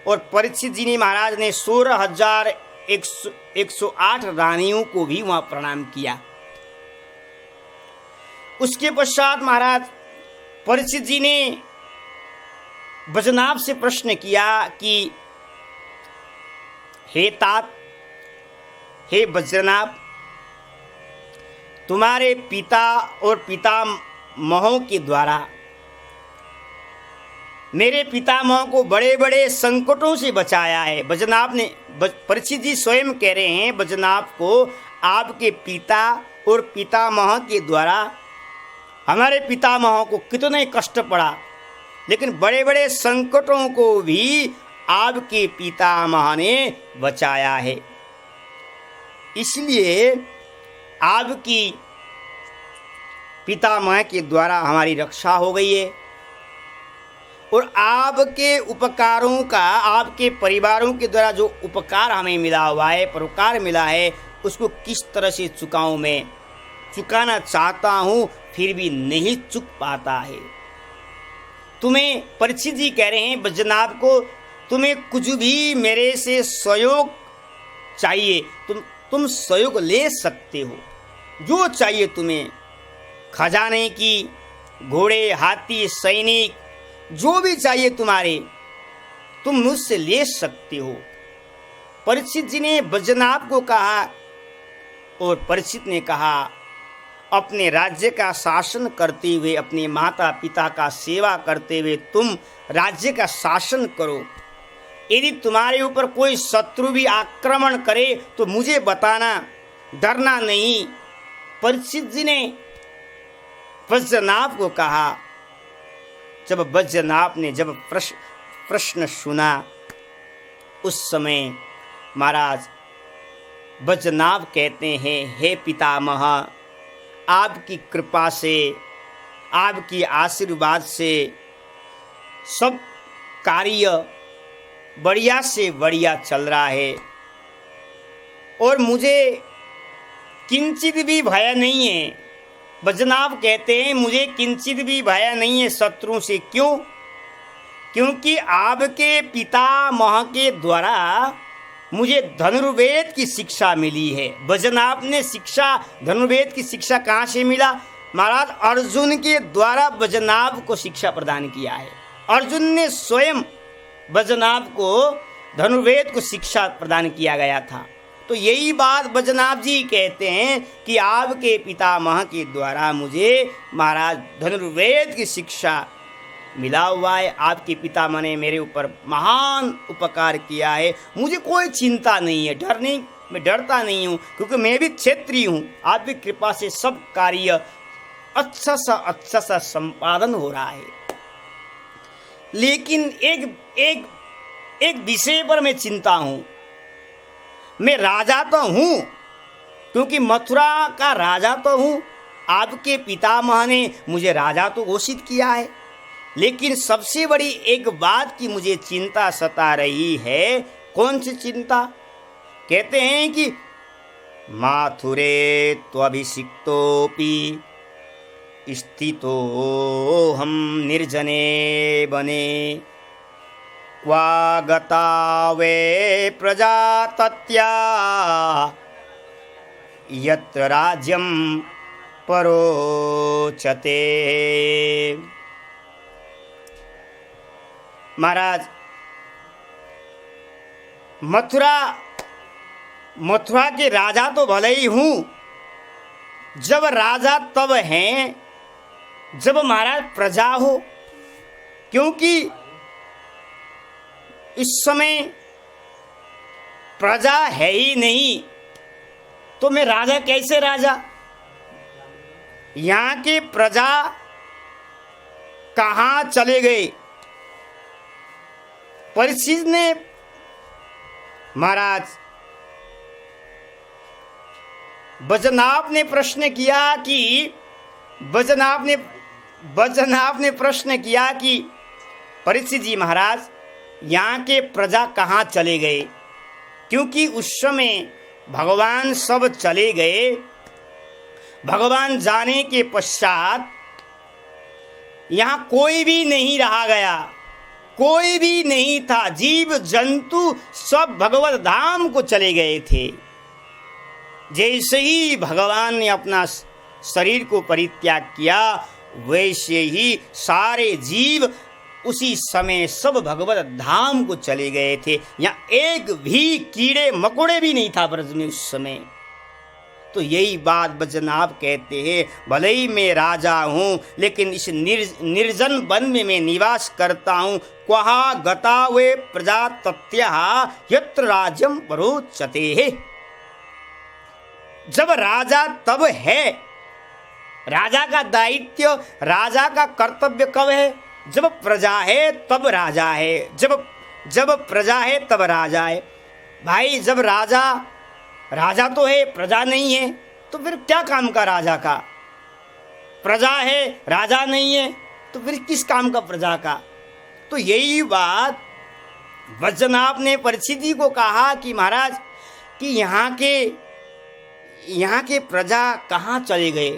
और परीक्षित जी ने महाराज ने 16,108 रानियों को भी वहाँ प्रणाम किया। उसके पश्चात महाराज परीक्षित जी ने वज्रनाभ से प्रश्न किया कि हे तात, हे वज्रनाभ, तुम्हारे पिता और पितामहों के द्वारा मेरे पितामह को बड़े बड़े संकटों से बचाया है। वज्रनाभ ने, परीक्षित जी स्वयं कह रहे हैं वज्रनाभ को, आपके पिता और पितामह के द्वारा हमारे पितामह को कितने कष्ट पड़ा, लेकिन बड़े बड़े संकटों को भी आपके पितामह ने बचाया है। इसलिए आपकी पितामह के द्वारा हमारी रक्षा हो गई है, और आपके उपकारों का, आपके परिवारों के द्वारा जो उपकार हमें मिला हुआ है, परोपकार मिला है, उसको किस तरह से चुकाऊं मैं, चुकाना चाहता हूँ फिर भी नहीं चुक पाता है। तुम्हें, परीक्षित जी कह रहे हैं वज्रनाभ को, तुम्हें कुछ भी मेरे से सहयोग चाहिए, तुम सहयोग ले सकते हो, जो चाहिए तुम्हें, खजाने की, घोड़े, हाथी, सैनिक, जो भी चाहिए तुम्हारे, तुम मुझसे ले सकते हो। परीक्षित जी ने वज्रनाभ को कहा, और परीक्षित ने कहा, अपने राज्य का शासन करते हुए, अपने माता पिता का सेवा करते हुए तुम राज्य का शासन करो। यदि तुम्हारे ऊपर कोई शत्रु भी आक्रमण करे तो मुझे बताना, डरना नहीं। परीक्षित जी ने वज्रनाभ को कहा। जब वज्रनाभ ने जब प्रश्न सुना, उस समय महाराज वज्रनाभ कहते हैं, हे पितामह, आपकी कृपा से, आपकी आशीर्वाद से सब कार्य बढ़िया से बढ़िया चल रहा है, और मुझे किंचित भी भय नहीं है। वज्रनाभ कहते हैं, मुझे किंचित भी भय नहीं है शत्रु से। क्यों? क्योंकि आपके पितामह के द्वारा मुझे धनुर्वेद की शिक्षा मिली है। वज्रनाभ ने शिक्षा, धनुर्वेद की शिक्षा कहाँ से मिला? महाराज अर्जुन के द्वारा वज्रनाभ को शिक्षा प्रदान किया है। अर्जुन ने स्वयं वज्रनाभ को धनुर्वेद को शिक्षा प्रदान किया गया था। तो यही बात वज्रनाभ जी कहते हैं कि आपके पितामह के द्वारा मुझे महाराज धनुर्वेद की शिक्षा मिला हुआ है। आपके पितामह ने मेरे ऊपर महान उपकार किया है। मुझे कोई चिंता नहीं है, मैं डरता नहीं हूँ, क्योंकि मैं भी क्षत्रिय हूँ। आपकी कृपा से सब कार्य अच्छा सा संपादन हो रहा है। लेकिन एक विषय पर मैं चिंता हूँ। मैं राजा तो हूँ, क्योंकि मथुरा का राजा तो हूँ, आपके पितामह ने मुझे राजा तो घोषित किया है। लेकिन सबसे बड़ी एक बात की मुझे चिंता सता रही है। कौन सी चिंता? कहते हैं कि माथुरे त्वभिषिक्तोऽपि स्थितो हम निर्जने बने, क्वा गता वे प्रजा तत्या यत्र राज्यं परोचते। महाराज मथुरा के राजा तो भले ही हूँ, जब राजा तब हैं जब महाराज प्रजा हो, क्योंकि इस समय प्रजा है ही नहीं, तो मैं राजा कैसे राजा? यहाँ के प्रजा कहाँ चले गए? परीक्षित ने महाराज वज्रनाभ ने प्रश्न किया कि वज्रनाभ ने प्रश्न किया कि परीक्षित जी महाराज, यहाँ के प्रजा कहाँ चले गए? क्योंकि उस समय भगवान सब चले गए। भगवान जाने के पश्चात यहाँ कोई भी नहीं रहा गया, कोई भी नहीं था। जीव जंतु सब भगवत धाम को चले गए थे। जैसे ही भगवान ने अपना शरीर को परित्याग किया, वैसे ही सारे जीव उसी समय सब भगवत धाम को चले गए थे। यहाँ एक भी कीड़े मकोड़े भी नहीं था ब्रज में उस समय। तो यही बात बजनाभ कहते हैं, भले ही मैं राजा हूँ लेकिन इस निर्जन वन में मैं निवास करता हूँ। क्वहा गता वे प्रजा तत्या यत्र राज्यम परोचते है। जब राजा तब है, राजा का दायित्व, राजा का कर्तव्य कब है? जब प्रजा है तब राजा है, जब प्रजा है तब राजा है। भाई जब राजा तो है, प्रजा नहीं है, तो फिर क्या काम का राजा का? प्रजा है, राजा नहीं है, तो फिर किस काम का प्रजा का? तो यही बात वज्रनाभ ने परीक्षित जी को कहा कि महाराज कि यहाँ के प्रजा कहाँ चले गए?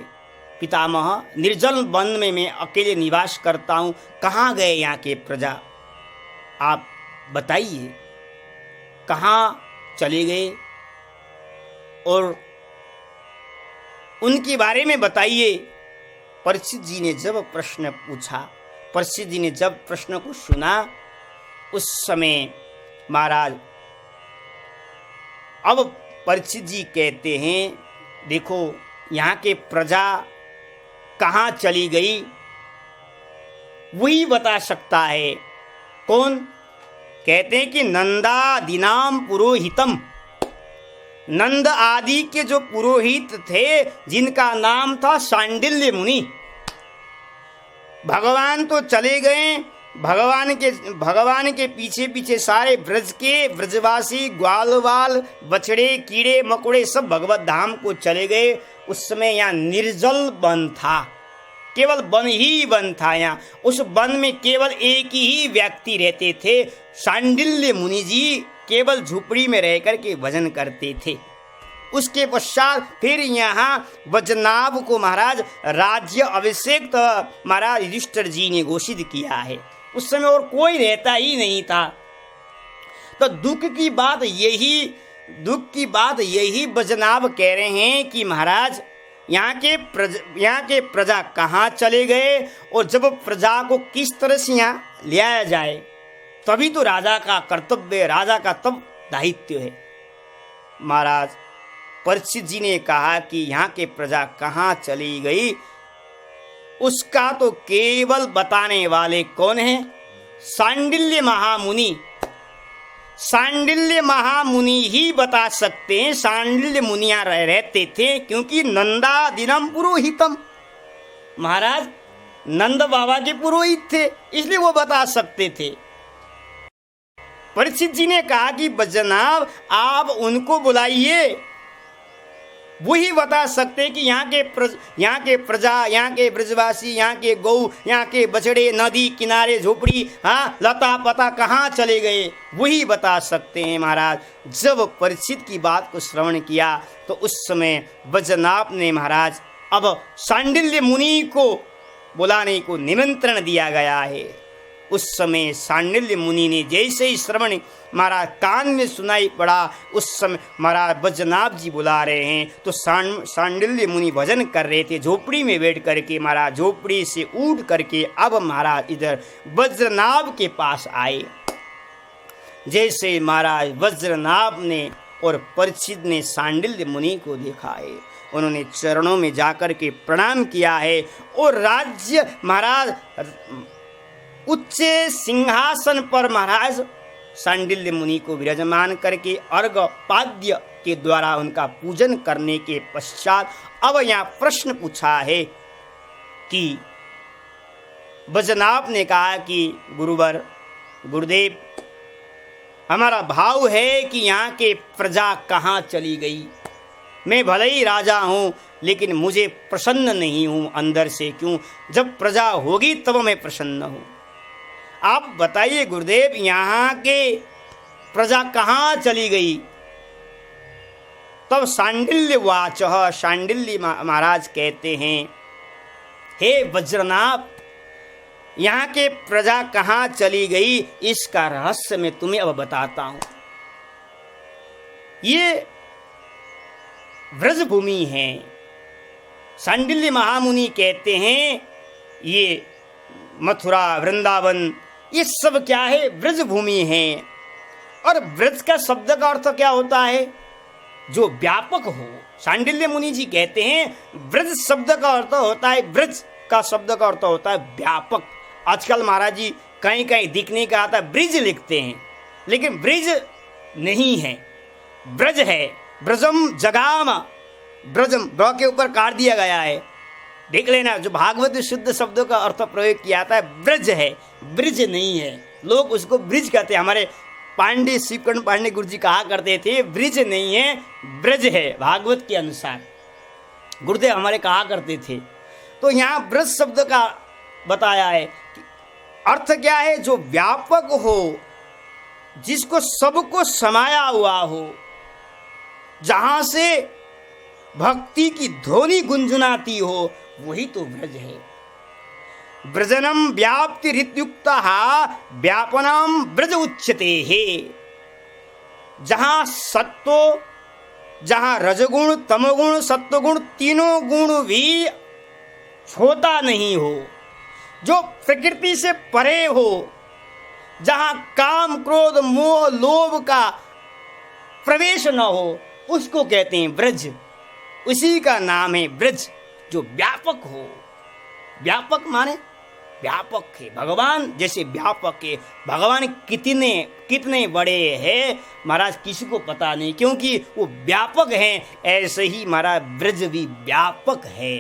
पितामह, निर्जल वन में मैं अकेले निवास करता हूँ, कहाँ गए यहाँ के प्रजा? आप बताइए कहाँ चले गए और उनके बारे में बताइए। परीक्षित जी ने जब प्रश्न पूछा, परीक्षित जी ने जब प्रश्न को सुना, उस समय महाराज अब परीक्षित जी कहते हैं, देखो यहाँ के प्रजा कहाँ चली गई वही बता सकता है। कौन? कहते हैं कि नंदादिनाम पुरोहितम, नंद आदि के जो पुरोहित थे जिनका नाम था शांडिल्य मुनि। भगवान तो चले गए, भगवान के पीछे पीछे सारे ब्रजवासी ग्वालवाल बछड़े कीड़े मकोड़े सब भगवत धाम को चले गए। उस समय यहाँ निर्जल वन था, केवल वन ही वन था। यहाँ उस वन में केवल एक ही व्यक्ति रहते थे, शांडिल्य मुनि जी केवल झुपड़ी में रह कर के भजन करते थे। उसके पश्चात फिर यहाँ वज्रनाभ को महाराज राज्य अभिषेक महाराज युधिष्ठिर जी ने घोषित किया है। उस समय और कोई रहता ही नहीं था। तो दुख की बात यही वज्रनाभ कह रहे हैं कि महाराज यहाँ के प्रजा कहाँ चले गए और जब प्रजा को किस तरह से यहाँ ले आया जाए, तभी तो राजा का कर्तव्य, राजा का तब दायित्व है। महाराज परीक्षित जी ने कहा कि यहाँ के प्रजा कहाँ चली गई, उसका तो केवल बताने वाले कौन हैं? शांडिल्य महामुनि। शांडिल्य महामुनि ही बता सकते हैं। शांडिल्य मुनिया रहते थे क्योंकि नंदादिनम पुरोहितम, महाराज नंद बाबा के पुरोहित थे, इसलिए वो बता सकते थे। परीक्षित जी ने कहा कि वज्रनाभ आप उनको बुलाइए, वही बता सकते कि यहाँ के प्रजा, यहाँ के ब्रजवासी, यहाँ के गौ, यहाँ के बछड़े, नदी किनारे झोपड़ी, हाँ लता पता कहाँ चले गए, वही बता सकते हैं। महाराज जब परीक्षित की बात को श्रवण किया तो उस समय वज्रनाभ ने महाराज अब शांडिल्य मुनि को बुलाने को निमंत्रण दिया गया है। उस समय शांडिल्य मुनि ने जैसे ही श्रवण महाराज कान में सुनाई पड़ा, उस समय महाराज वज्रनाभ जी बुला रहे हैं। तो शांडिल्य मुनि भजन कर रहे थे झोपड़ी में बैठ करके। महाराज झोपड़ी से उठ करके अब महाराज इधर वज्रनाभ के पास आए। जैसे महाराज वज्रनाभ ने और परीक्षित ने शांडिल्य मुनि को देखा है, उन्होंने चरणों में जाकर के प्रणाम किया है और राज्य महाराज उच्च सिंहासन पर महाराज शांडिल्य मुनि को विराजमान करके अर्घ्य पाद्य के द्वारा उनका पूजन करने के पश्चात अब यहाँ प्रश्न पूछा है कि वज्रनाभ ने कहा कि गुरुदेव हमारा भाव है कि यहाँ के प्रजा कहाँ चली गई। मैं भले ही राजा हूँ लेकिन मुझे प्रसन्न नहीं हूँ अंदर से। क्यों? जब प्रजा होगी तब मैं प्रसन्न हूँ। आप बताइए गुरुदेव यहाँ के प्रजा कहाँ चली गई? तब शांडिल्य वाचः, शांडिल्य महाराज कहते हैं, हे वज्रनाभ, यहाँ के प्रजा कहाँ चली गई, इसका रहस्य मैं तुम्हें अब बताता हूं। ये व्रजभूमि है। शांडिल्य महामुनि कहते हैं ये मथुरा, वृंदावन, ये सब क्या है, व्रजभूमि है। और व्रज का शब्द का अर्थ क्या होता है, जो व्यापक हो। शांडिल्य मुनि जी कहते हैं व्रज शब्द का अर्थ होता है, ब्रज का शब्द का अर्थ होता है व्यापक। आजकल महाराज जी कहीं कहीं दिखने का आता है ब्रिज लिखते हैं, लेकिन ब्रिज नहीं है, ब्रज है। ब्रजम जगाम, ब्रजम ब्र के ऊपर काट दिया गया है, देख लेना। जो भागवत शुद्ध शब्दों का अर्थ प्रयोग किया जाता है ब्रज है, ब्रिज नहीं है। लोग उसको ब्रिज कहते हैं। हमारे पांडे, शिवकर्ण पांडे गुरु जी कहा करते थे ब्रिज नहीं है, ब्रज है, भागवत के अनुसार गुरुदेव हमारे कहा करते थे। तो यहाँ ब्रज शब्द का बताया है कि अर्थ क्या है, जो व्यापक हो, जिसको सबको समाया हुआ हो, जहां से भक्ति की ध्वनि गुंजुनाती हो, वही तो ब्रज है। ब्रजनम व्याप्ति ऋतुक्ता व्यापनम ब्रज उच्यते है। जहां सत्व, जहां रजगुण, तमोगुण, सत्वगुण, तीनों गुण भी छोटा नहीं हो, जो प्रकृति से परे हो, जहां काम, क्रोध, मोह, लोभ का प्रवेश न हो, उसको कहते हैं ब्रज। उसी का नाम है ब्रज, जो व्यापक हो। व्यापक माने व्यापक है, भगवान जैसे व्यापक है। भगवान कितने कितने बड़े हैं महाराज, किसी को पता नहीं, क्योंकि वो व्यापक हैं। ऐसे ही महाराज ब्रज भी व्यापक है।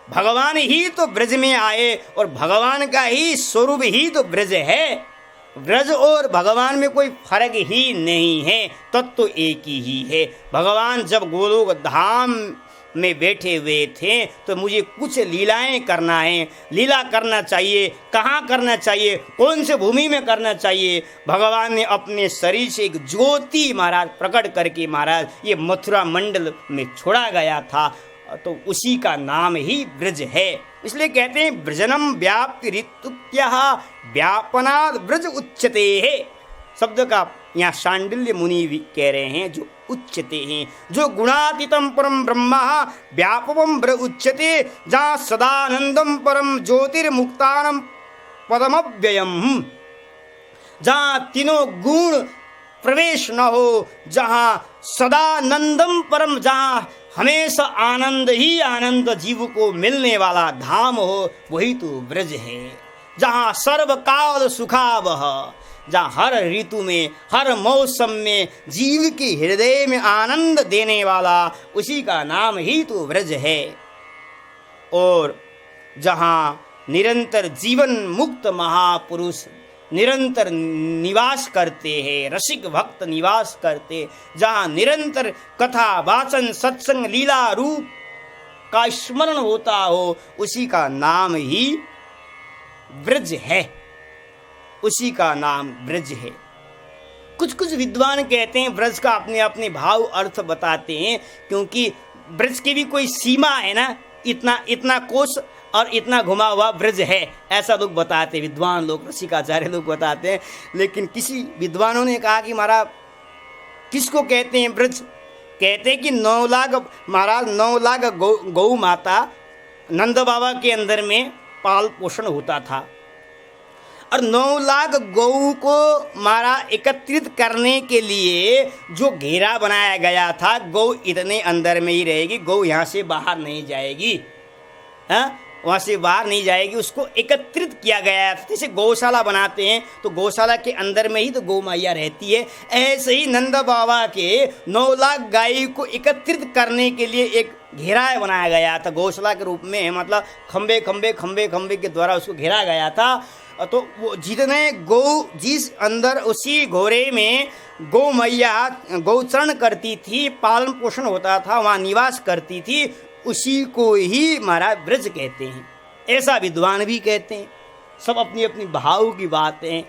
भगवान ही तो ब्रज में आए और भगवान का ही स्वरूप ही तो ब्रज है। ब्रज और भगवान में कोई फर्क ही नहीं है, तत्व तो एक ही है। भगवान जब गोलोक धाम में बैठे हुए थे तो मुझे कुछ लीलाएं करना है, लीला करना चाहिए। कहाँ करना चाहिए, कौन से भूमि में करना चाहिए। भगवान ने अपने शरीर से एक ज्योति महाराज प्रकट करके महाराज ये मथुरा मंडल में छोड़ा गया था, तो उसी का नाम ही ब्रज है। इसलिए कहते हैं ब्रजनम व्याप्ति ऋतुक्यः व्यापनाद ब्रज उच्यते है। शब्द का यहाँ शांडिल्य मुनि भी कह रहे हैं, जो उच्यते हैं, जो गुणातीतम परम ब्रह्मा व्यापकम ब्रज उच्यते, जहाँ सदानंदम परम ज्योतिर्मुक्तानम पदमव्ययम, जहाँ तीनों गुण प्रवेश न हो, जहाँ सदानंदम परम, जहाँ हमेशा आनंद ही आनंद जीव को मिलने वाला धाम हो, वही तो ब्रज है। जहाँ सर्वकाल सुखावह, जहाँ हर ऋतु में, हर मौसम में जीव के हृदय में आनंद देने वाला, उसी का नाम ही तो ब्रज है। और जहाँ निरंतर जीवन मुक्त महापुरुष निरंतर निवास करते हैं, रसिक भक्त निवास करते, जहाँ निरंतर कथा वाचन सत्संग लीला रूप का स्मरण होता हो, उसी का नाम ही ब्रज है, उसी का नाम ब्रज है। कुछ कुछ विद्वान कहते हैं ब्रज का अपने अपने भाव अर्थ बताते हैं, क्योंकि ब्रज की भी कोई सीमा है ना, इतना कोस और इतना घुमा हुआ ब्रज है, ऐसा लोग बताते हैं, विद्वान लोग, रसिकाचार्य लोग बताते हैं। लेकिन किसी विद्वानों ने कहा कि महाराज किसको कहते हैं ब्रज, कहते हैं कि 9 लाख महाराज 9 लाख गौ माता नंद बाबा के अंदर में पाल पोषण होता था, और 9 लाख गौ को महाराज एकत्रित करने के लिए जो घेरा बनाया गया था, गौ इतने अंदर में ही रहेगी, गौ यहाँ से बाहर नहीं जाएगी, हाँ वहाँ से बाहर नहीं जाएगी, उसको एकत्रित किया गया है। जैसे गौशाला बनाते हैं तो गौशाला के अंदर में ही तो गौ मैया रहती है, ऐसे ही नंद बाबा के 9 लाख गाय को एकत्रित करने के लिए एक घेरा बनाया गया था, गौशाला के रूप में, मतलब खंबे खंबे खंबे खंबे के द्वारा उसको घेरा गया था। तो वो जितने गौ जिस अंदर उसी घोरे में गौ मैया गौचरण करती थी, पालन पोषण होता था, वहाँ निवास करती थी, उसी को ही महाराज ब्रज कहते हैं, ऐसा विद्वान भी कहते हैं। सब अपनी अपनी भाव की बातें।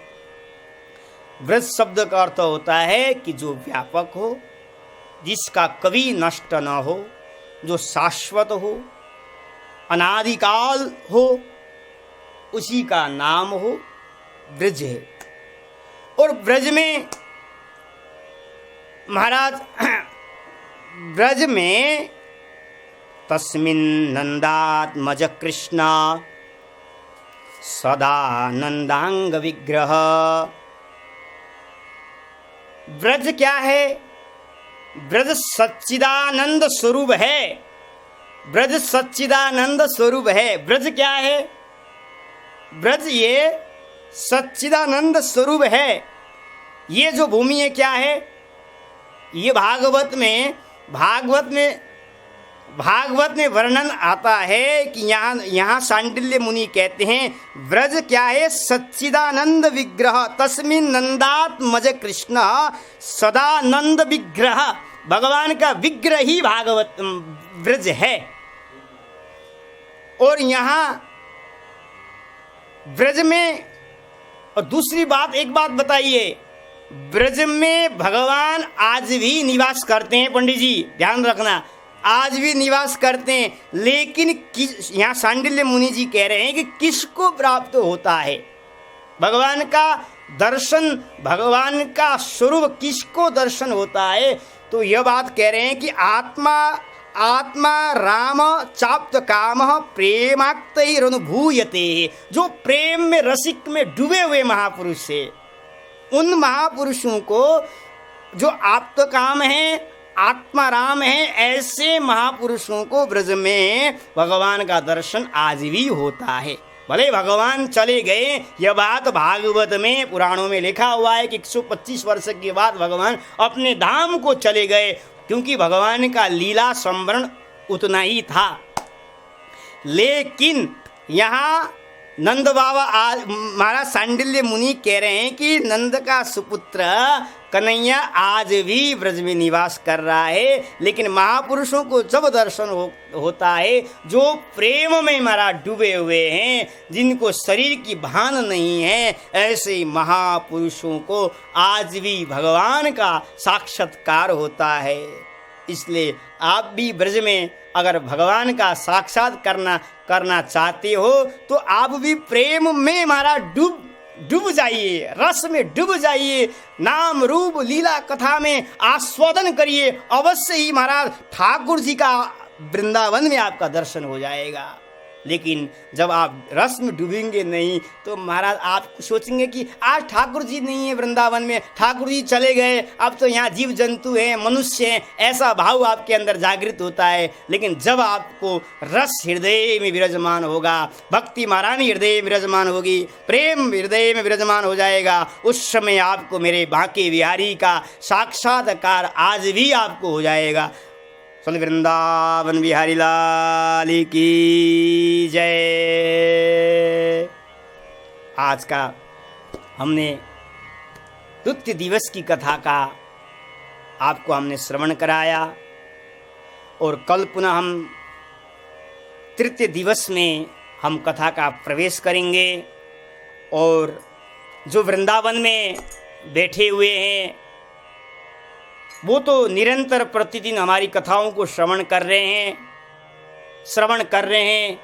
ब्रज शब्द का अर्थ होता है कि जो व्यापक हो, जिसका कभी नष्ट न हो, जो शाश्वत हो, अनादिकाल हो, उसी का नाम हो ब्रज है। और ब्रज में महाराज ब्रज में तस्मिन् नंदात्मज कृष्ण सदानंदांग विग्रह। ब्रज क्या है? ब्रज सच्चिदानंद स्वरूप है। ब्रज सच्चिदानंद स्वरूप है। ब्रज क्या है? ब्रज ये सच्चिदानंद स्वरूप है। ये जो भूमि है क्या है? ये भागवत में वर्णन आता है कि यहाँ सांडिल्य मुनि कहते हैं ब्रज क्या है? सच्चिदानंद विग्रह, तस्मिन् नंदात्मज कृष्ण सदानंद विग्रह। भगवान का विग्रह ही भागवत ब्रज है। और यहाँ ब्रज में, और दूसरी बात, एक बात बताइए, ब्रज में भगवान आज भी निवास करते हैं। पंडित जी ध्यान रखना, आज भी निवास करते हैं। लेकिन यहाँ सांडिल्य मुनि जी कह रहे हैं कि किसको प्राप्त होता है भगवान का दर्शन, भगवान का स्वरूप किसको दर्शन होता है? तो यह बात कह रहे हैं कि आत्मा राम चाप्त काम प्रेमाक्तैरनुभूयते। जो प्रेम में, रसिक में डूबे हुए महापुरुष है, उन महापुरुषों को जो आप्त काम है, आत्मा राम है, ऐसे महापुरुषों को ब्रज में भगवान का दर्शन आज भी होता है। भले भगवान चले गए, यह बात भागवत में, पुराणों में लिखा हुआ है कि 125 वर्ष के बाद भगवान अपने धाम को चले गए, क्योंकि भगवान का लीला संवरण उतना ही था। लेकिन यहाँ नंद बाबा महाराज सांडिल्य मुनि कह रहे हैं कि नंद का सुपुत्र कन्हैया आज भी ब्रज में निवास कर रहा है। लेकिन महापुरुषों को जब दर्शन होता है, जो प्रेम में महाराज डूबे हुए हैं, जिनको शरीर की भान नहीं है, ऐसे महापुरुषों को आज भी भगवान का साक्षात्कार होता है। इसलिए आप भी ब्रज में अगर भगवान का साक्षात करना चाहते हो तो आप भी प्रेम में महाराज डूब जाइए, रस में डूब जाइए, नाम रूप लीला कथा में आस्वादन करिए। अवश्य ही महाराज ठाकुर जी का वृंदावन में आपका दर्शन हो जाएगा। लेकिन जब आप रस में डूबेंगे नहीं तो महाराज आप सोचेंगे कि आज ठाकुर जी नहीं है वृंदावन में, ठाकुर जी चले गए, अब तो यहाँ जीव जंतु हैं, मनुष्य हैं, ऐसा भाव आपके अंदर जागृत होता है। लेकिन जब आपको रस हृदय में विराजमान होगा, भक्ति महारानी हृदय में विराजमान होगी, प्रेम हृदय में विराजमान हो जाएगा, उस समय आपको मेरे बांके बिहारी का साक्षात्कार आज भी आपको हो जाएगा। चल वृंदावन बिहारी लाल की जय। आज का हमने तृतीय दिवस की कथा का आपको हमने श्रवण कराया, और कल पुनः हम तृतीय दिवस में हम कथा का प्रवेश करेंगे। और जो वृंदावन में बैठे हुए हैं वो तो निरंतर प्रतिदिन हमारी कथाओं को श्रवण कर रहे हैं,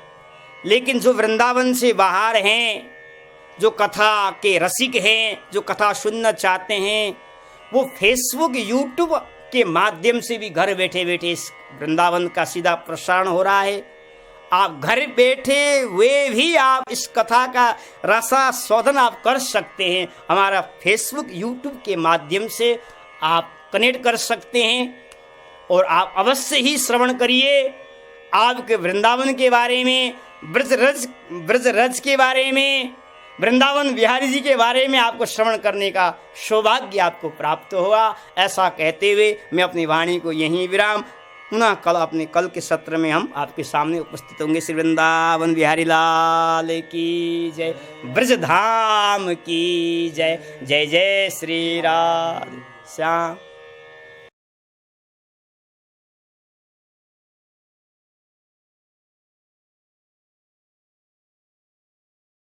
लेकिन जो वृंदावन से बाहर हैं, जो कथा के रसिक हैं, जो कथा सुनना चाहते हैं, वो फेसबुक यूट्यूब के माध्यम से भी घर बैठे बैठे इस वृंदावन का सीधा प्रसारण हो रहा है। आप घर बैठे हुए भी आप इस कथा का रसास्वादन आप कर सकते हैं। हमारा फेसबुक यूट्यूब के माध्यम से आप कनेक्ट कर सकते हैं, और आप अवश्य ही श्रवण करिए। आपके वृंदावन के बारे में, ब्रज रज के बारे में, वृंदावन बिहारी जी के बारे में आपको श्रवण करने का सौभाग्य आपको प्राप्त होगा। ऐसा कहते हुए मैं अपनी वाणी को यहीं विराम, पुनः कल के सत्र में हम आपके सामने उपस्थित होंगे। श्री वृंदावन बिहारी लाल की जय, ब्रजधाम की जय। जय जय श्री राधे श्याम।